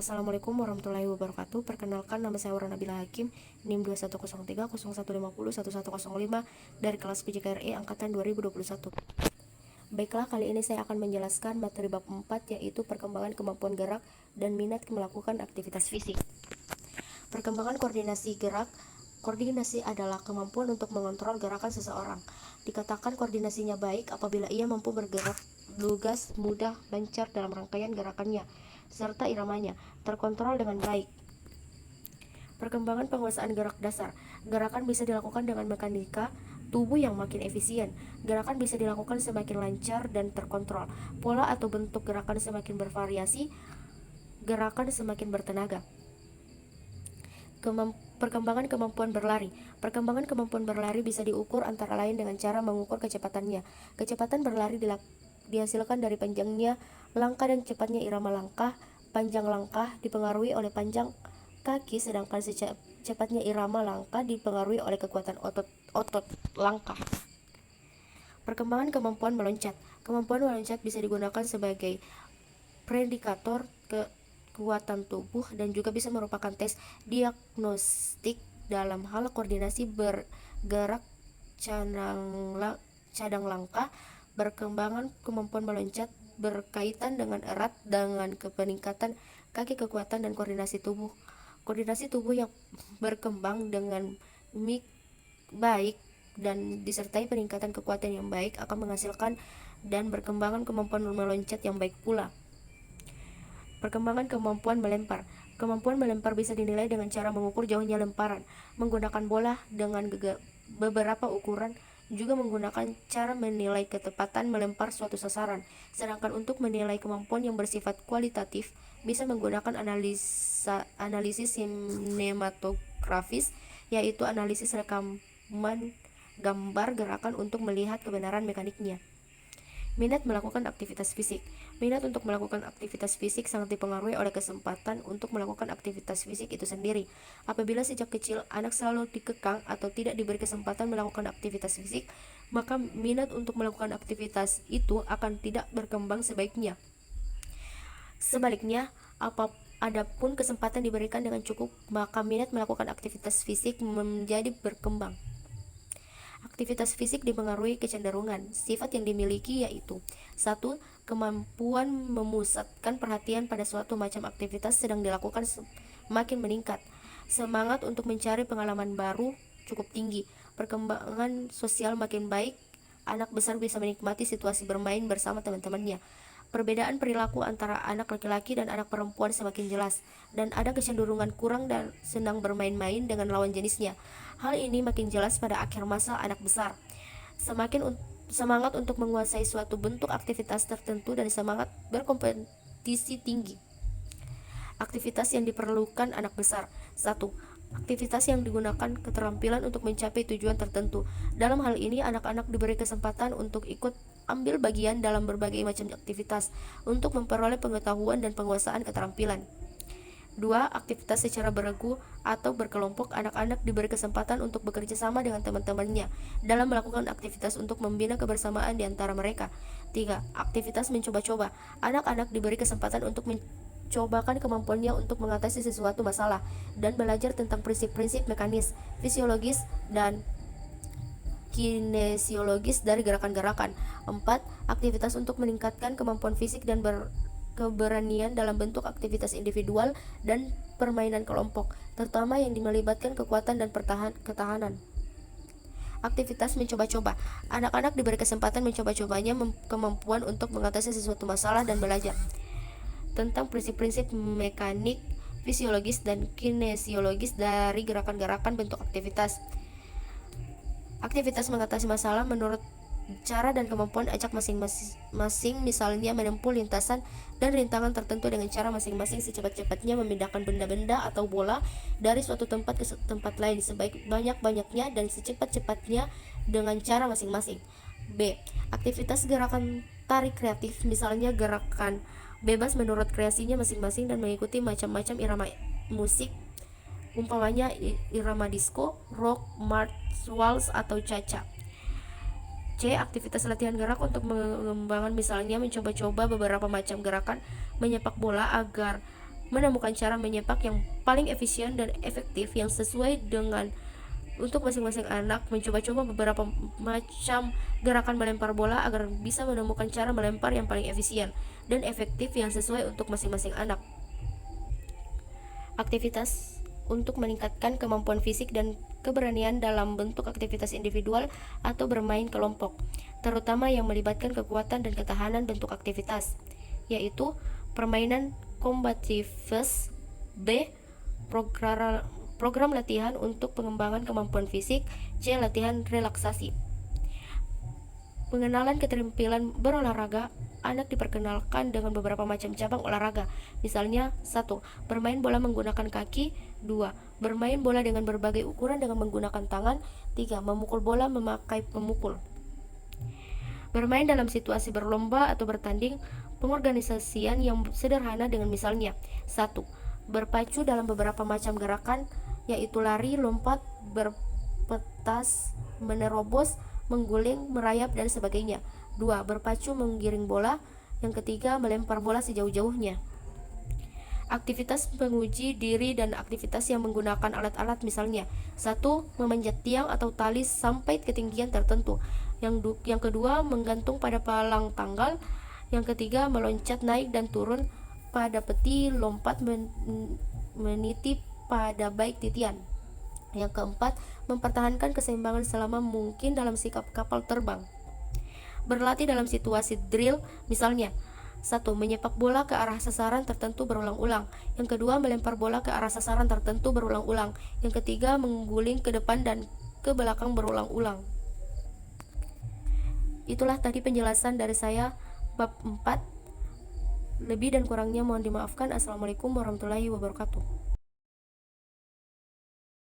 Assalamualaikum warahmatullahi wabarakatuh. Perkenalkan, nama saya Aura Nabila Hakim, NIM 210301501105 dari kelas PJKRI angkatan 2021. Baiklah, kali ini saya akan menjelaskan materi bab 4, yaitu perkembangan kemampuan gerak dan minat melakukan aktivitas fisik. Perkembangan koordinasi gerak. Koordinasi adalah kemampuan untuk mengontrol gerakan seseorang. Dikatakan koordinasinya baik apabila ia mampu bergerak lugas, mudah, lancar dalam rangkaian gerakannya, serta iramanya terkontrol dengan baik. Perkembangan penguasaan gerak dasar. Gerakan bisa dilakukan dengan mekanika tubuh yang makin efisien. Gerakan bisa dilakukan semakin lancar dan terkontrol. Pola atau bentuk gerakan semakin bervariasi, gerakan semakin bertenaga. Perkembangan kemampuan berlari. Perkembangan kemampuan berlari bisa diukur antara lain dengan cara mengukur kecepatannya. Kecepatan berlari dihasilkan dari panjangnya langkah dan cepatnya irama langkah. Panjang langkah dipengaruhi oleh panjang kaki, sedangkan cepatnya irama langkah dipengaruhi oleh kekuatan otot langkah. Perkembangan kemampuan meloncat. Kemampuan meloncat bisa digunakan sebagai predikator kekuatan tubuh dan juga bisa merupakan tes diagnostik dalam hal koordinasi bergerak cadang langkah. Perkembangan kemampuan meloncat berkaitan dengan erat dengan peningkatan kaki, kekuatan dan koordinasi tubuh. Koordinasi tubuh yang berkembang dengan baik dan disertai peningkatan kekuatan yang baik akan menghasilkan dan berkembangan kemampuan meloncat yang baik pula. Perkembangan kemampuan melempar. Kemampuan melempar bisa dinilai dengan cara mengukur jauhnya lemparan, menggunakan bola dengan beberapa ukuran, juga menggunakan cara menilai ketepatan melempar suatu sasaran. Sedangkan untuk menilai kemampuan yang bersifat kualitatif, bisa menggunakan analisis sinematografis, yaitu analisis rekaman gambar gerakan untuk melihat kebenaran mekaniknya. Minat melakukan aktivitas fisik. Minat untuk melakukan aktivitas fisik sangat dipengaruhi oleh kesempatan untuk melakukan aktivitas fisik itu sendiri. Apabila sejak kecil anak selalu dikekang atau tidak diberi kesempatan melakukan aktivitas fisik, maka minat untuk melakukan aktivitas itu akan tidak berkembang sebaiknya. Sebaliknya, adapun kesempatan diberikan dengan cukup, maka minat melakukan aktivitas fisik menjadi berkembang. Aktivitas fisik dipengaruhi kecenderungan. Sifat yang dimiliki yaitu 1. Kemampuan memusatkan perhatian pada suatu macam aktivitas sedang dilakukan semakin meningkat. Semangat untuk mencari pengalaman baru cukup tinggi. Perkembangan sosial makin baik. Anak besar bisa menikmati situasi bermain bersama teman-temannya. Perbedaan perilaku antara anak laki-laki dan anak perempuan semakin jelas, dan ada kecenderungan kurang dan senang bermain-main dengan lawan jenisnya. Hal ini makin jelas pada akhir masa anak besar. Semangat untuk menguasai suatu bentuk aktivitas tertentu dan semangat berkompetisi tinggi. Aktivitas yang diperlukan anak besar. 1. Aktivitas yang digunakan keterampilan untuk mencapai tujuan tertentu. Dalam hal ini, anak-anak diberi kesempatan untuk ikut ambil bagian dalam berbagai macam aktivitas untuk memperoleh pengetahuan dan penguasaan keterampilan. 2. Aktivitas secara beregu atau berkelompok. Anak-anak diberi kesempatan untuk bekerja sama dengan teman-temannya dalam melakukan aktivitas untuk membina kebersamaan di antara mereka. 3. Aktivitas mencoba-coba. Anak-anak diberi kesempatan untuk mencobakan kemampuannya untuk mengatasi sesuatu masalah dan belajar tentang prinsip-prinsip mekanis, fisiologis, dan kinesiologis dari gerakan-gerakan. 4. Aktivitas untuk meningkatkan kemampuan fisik dan keberanian dalam bentuk aktivitas individual dan permainan kelompok, terutama yang melibatkan kekuatan dan ketahanan. Aktivitas mencoba-coba. Anak-anak diberi kesempatan mencoba-cobanya kemampuan untuk mengatasi sesuatu masalah dan belajar tentang prinsip-prinsip mekanik, fisiologis, dan kinesiologis dari gerakan-gerakan bentuk aktivitas. Aktivitas mengatasi masalah menurut cara dan kemampuan ajak masing-masing, misalnya menempuh lintasan dan rintangan tertentu dengan cara masing-masing, secepat-cepatnya memindahkan benda-benda atau bola dari suatu tempat ke tempat lain, sebanyak-banyaknya dan secepat-cepatnya dengan cara masing-masing. B. Aktivitas gerakan tarik kreatif, misalnya gerakan bebas menurut kreasinya masing-masing dan mengikuti macam-macam irama musik, umpamanya irama disco, rock, march, waltz, atau cha-cha. C. Aktivitas latihan gerak untuk mengembangkan, misalnya mencoba-coba beberapa macam gerakan menyepak bola agar menemukan cara menyepak yang paling efisien dan efektif yang sesuai dengan untuk masing-masing anak, mencoba-coba beberapa macam gerakan melempar bola agar bisa menemukan cara melempar yang paling efisien dan efektif yang sesuai untuk masing-masing anak. Aktivitas untuk meningkatkan kemampuan fisik dan keberanian dalam bentuk aktivitas individual atau bermain kelompok, terutama yang melibatkan kekuatan dan ketahanan bentuk aktivitas, yaitu permainan kombativus. B. Program latihan untuk pengembangan kemampuan fisik. C. Latihan relaksasi. Pengenalan keterampilan berolahraga. Anak diperkenalkan dengan beberapa macam cabang olahraga. Misalnya, 1. Bermain bola menggunakan kaki. 2. Bermain bola dengan berbagai ukuran dengan menggunakan tangan. 3. Memukul bola memakai pemukul. Bermain dalam situasi berlomba atau bertanding. Pengorganisasian yang sederhana dengan misalnya 1. Berpacu dalam beberapa macam gerakan, yaitu lari, lompat, berpetas, menerobos, mengguling, merayap, dan sebagainya. 2. Berpacu menggiring bola. Yang ketiga, melempar bola sejauh-jauhnya. Aktivitas menguji diri dan aktivitas yang menggunakan alat-alat misalnya 1. Memanjat tiang atau tali sampai ketinggian tertentu. Yang kedua, menggantung pada palang tanggal. Yang ketiga, meloncat naik dan turun pada peti, lompat meniti pada baik titian. Yang keempat, mempertahankan keseimbangan selama mungkin dalam sikap kapal terbang. Berlatih dalam situasi drill, misalnya 1. Menyepak bola ke arah sasaran tertentu berulang-ulang. Yang kedua, melempar bola ke arah sasaran tertentu berulang-ulang. Yang ketiga, mengguling ke depan dan ke belakang berulang-ulang. Itulah tadi penjelasan dari saya bab 4. Lebih dan kurangnya mohon dimaafkan. Assalamualaikum warahmatullahi wabarakatuh.